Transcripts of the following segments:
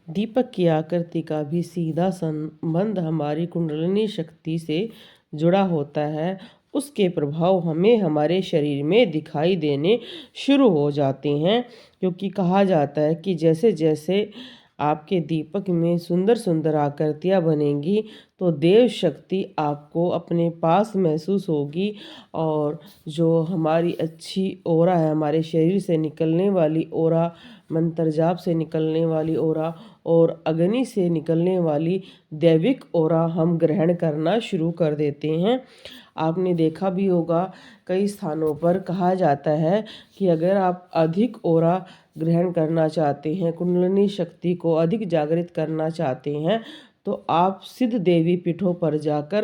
दीपक की आकृति का भी सीधा संबंध हमारी कुंडलिनी शक्ति से जुड़ा होता है। उसके प्रभाव हमें हमारे शरीर में दिखाई देने शुरू हो जाते हैं, क्योंकि कहा जाता है कि जैसे जैसे आपके दीपक में सुंदर सुंदर आकृतियाँ बनेंगी तो देव शक्ति आपको अपने पास महसूस होगी। और जो हमारी अच्छी ओरा है, हमारे शरीर से निकलने वाली ओरा, मंत्र जाप से निकलने वाली ओरा और अग्नि से निकलने वाली दैविक ओरा हम ग्रहण करना शुरू कर देते हैं। आपने देखा भी होगा, कई स्थानों पर कहा जाता है कि अगर आप अधिक ओरा ग्रहण करना चाहते हैं, कुंडलिनी शक्ति को अधिक जागृत करना चाहते हैं, तो आप सिद्ध देवी पीठों पर जाकर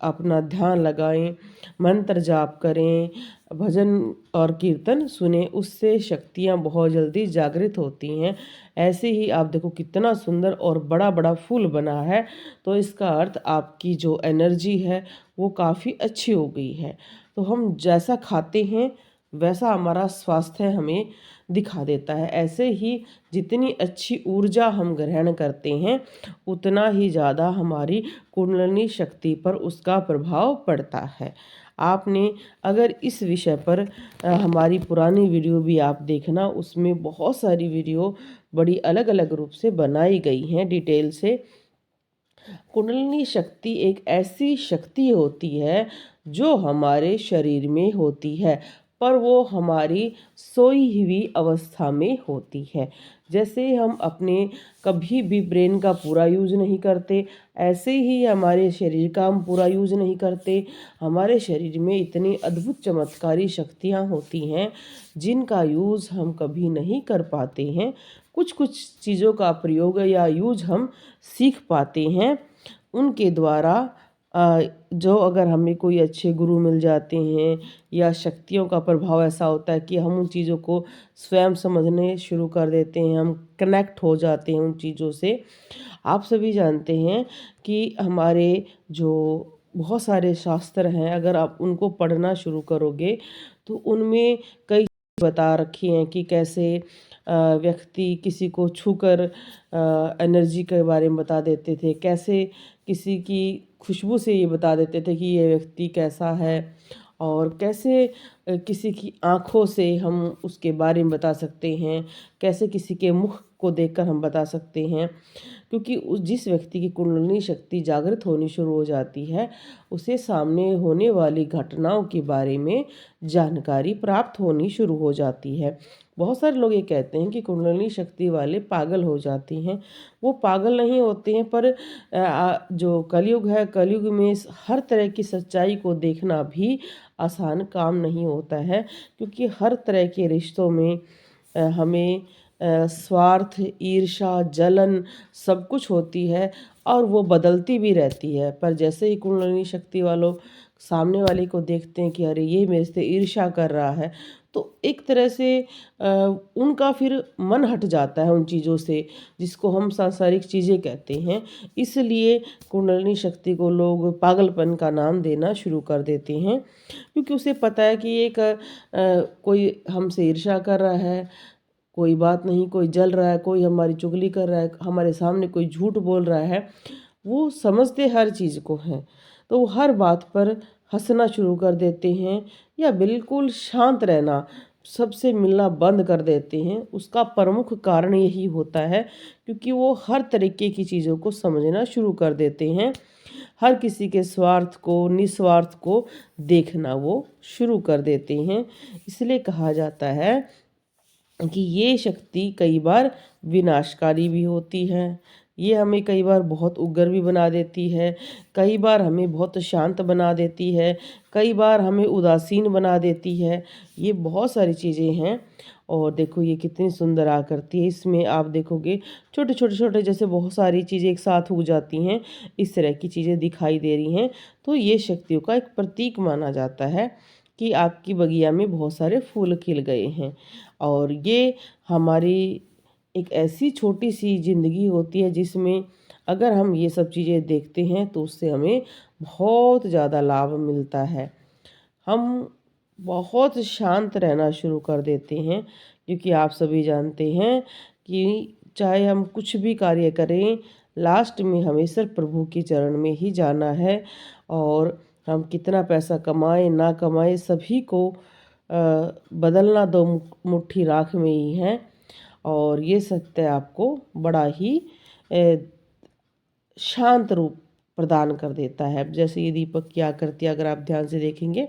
अपना ध्यान लगाएं, मंत्र जाप करें, भजन और कीर्तन सुने। उससे शक्तियाँ बहुत जल्दी जागृत होती हैं। ऐसे ही आप देखो कितना सुंदर और बड़ा बड़ा फूल बना है, तो इसका अर्थ आपकी जो एनर्जी है वो काफ़ी अच्छी हो गई है। तो हम जैसा खाते हैं वैसा हमारा स्वास्थ्य हमें दिखा देता है। ऐसे ही जितनी अच्छी ऊर्जा हम ग्रहण करते हैं उतना ही ज़्यादा हमारी कुंडलिनी शक्ति पर उसका प्रभाव पड़ता है। आपने अगर इस विषय पर हमारी पुरानी वीडियो भी आप देखना, उसमें बहुत सारी वीडियो बड़ी अलग अलग रूप से बनाई गई हैं डिटेल से। कुंडलिनी शक्ति एक ऐसी शक्ति होती है जो हमारे शरीर में होती है, पर वो हमारी सोई हुई अवस्था में होती है। जैसे हम अपने कभी भी ब्रेन का पूरा यूज नहीं करते, ऐसे ही हमारे शरीर का हम पूरा यूज नहीं करते। हमारे शरीर में इतनी अद्भुत चमत्कारी शक्तियाँ होती हैं जिनका यूज़ हम कभी नहीं कर पाते हैं। कुछ कुछ चीज़ों का प्रयोग या यूज हम सीख पाते हैं उनके द्वारा। जो अगर हमें कोई अच्छे गुरु मिल जाते हैं या शक्तियों का प्रभाव ऐसा होता है कि हम उन चीज़ों को स्वयं समझने शुरू कर देते हैं, हम कनेक्ट हो जाते हैं उन चीज़ों से। आप सभी जानते हैं कि हमारे जो बहुत सारे शास्त्र हैं, अगर आप उनको पढ़ना शुरू करोगे तो उनमें कई बता रखी हैं कि कैसे व्यक्ति किसी को छूकर एनर्जी के बारे में बता देते थे, कैसे किसी की खुशबू से ये बता देते थे कि ये व्यक्ति कैसा है, और कैसे किसी की आँखों से हम उसके बारे में बता सकते हैं, कैसे किसी के मुख को देखकर हम बता सकते हैं। क्योंकि उस जिस व्यक्ति की कुंडलिनी शक्ति जागृत होनी शुरू हो जाती है उसे सामने होने वाली घटनाओं के बारे में जानकारी प्राप्त होनी शुरू हो जाती है। बहुत सारे लोग ये कहते हैं कि कुंडलिनी शक्ति वाले पागल हो जाते हैं। वो पागल नहीं होते हैं, पर जो कलयुग है, कलयुग में हर तरह की सच्चाई को देखना भी आसान काम नहीं होता है, क्योंकि हर तरह के रिश्तों में हमें स्वार्थ, ईर्ष्या, जलन सब कुछ होती है और वो बदलती भी रहती है। पर जैसे ही कुंडलिनी शक्ति वालों सामने वाले को देखते हैं कि अरे ये मेरे से ईर्ष्या कर रहा है, तो एक तरह से उनका फिर मन हट जाता है उन चीज़ों से, जिसको हम सांसारिक चीज़ें कहते हैं। इसलिए कुंडलिनी शक्ति को लोग पागलपन का नाम देना शुरू कर देते हैं, क्योंकि उसे पता है कि एक कोई हमसे ईर्ष्या कर रहा है, कोई बात नहीं, कोई जल रहा है, कोई हमारी चुगली कर रहा है, हमारे सामने कोई झूठ बोल रहा है। वो समझते हर चीज़ को हैं, तो वो हर बात पर हंसना शुरू कर देते हैं या बिल्कुल शांत रहना, सबसे मिलना बंद कर देते हैं। उसका प्रमुख कारण यही होता है, क्योंकि वो हर तरीके की चीज़ों को समझना शुरू कर देते हैं। हर किसी के स्वार्थ को, निस्वार्थ को देखना वो शुरू कर देते हैं। इसलिए कहा जाता है कि ये शक्ति कई बार विनाशकारी भी होती है। ये हमें कई बार बहुत उग्र भी बना देती है, कई बार हमें बहुत शांत बना देती है, कई बार हमें उदासीन बना देती है। ये बहुत सारी चीज़ें हैं। और देखो ये कितनी सुंदर आकृति है, इसमें आप देखोगे छोटे छोटे छोटे जैसे बहुत सारी चीज़ें एक साथ उग जाती हैं, इस तरह की चीज़ें दिखाई दे रही हैं। तो ये शक्तियों का एक प्रतीक माना जाता है कि आपकी बगिया में बहुत सारे फूल खिल गए हैं। और ये हमारी एक ऐसी छोटी सी ज़िंदगी होती है जिसमें अगर हम ये सब चीज़ें देखते हैं तो उससे हमें बहुत ज़्यादा लाभ मिलता है। हम बहुत शांत रहना शुरू कर देते हैं, क्योंकि आप सभी जानते हैं कि चाहे हम कुछ भी कार्य करें, लास्ट में हमेशा प्रभु के चरण में ही जाना है। और हम कितना पैसा कमाएं ना कमाएं, सभी को बदलना दो मुट्ठी राख में ही है। और ये सत्य आपको बड़ा ही शांत रूप प्रदान कर देता है। जैसे ये दीपक की आकृति अगर आप ध्यान से देखेंगे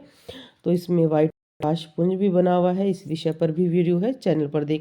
तो इसमें वाइट प्रकाश पुंज भी बना हुआ है। इस विषय पर भी वीडियो है, चैनल पर देख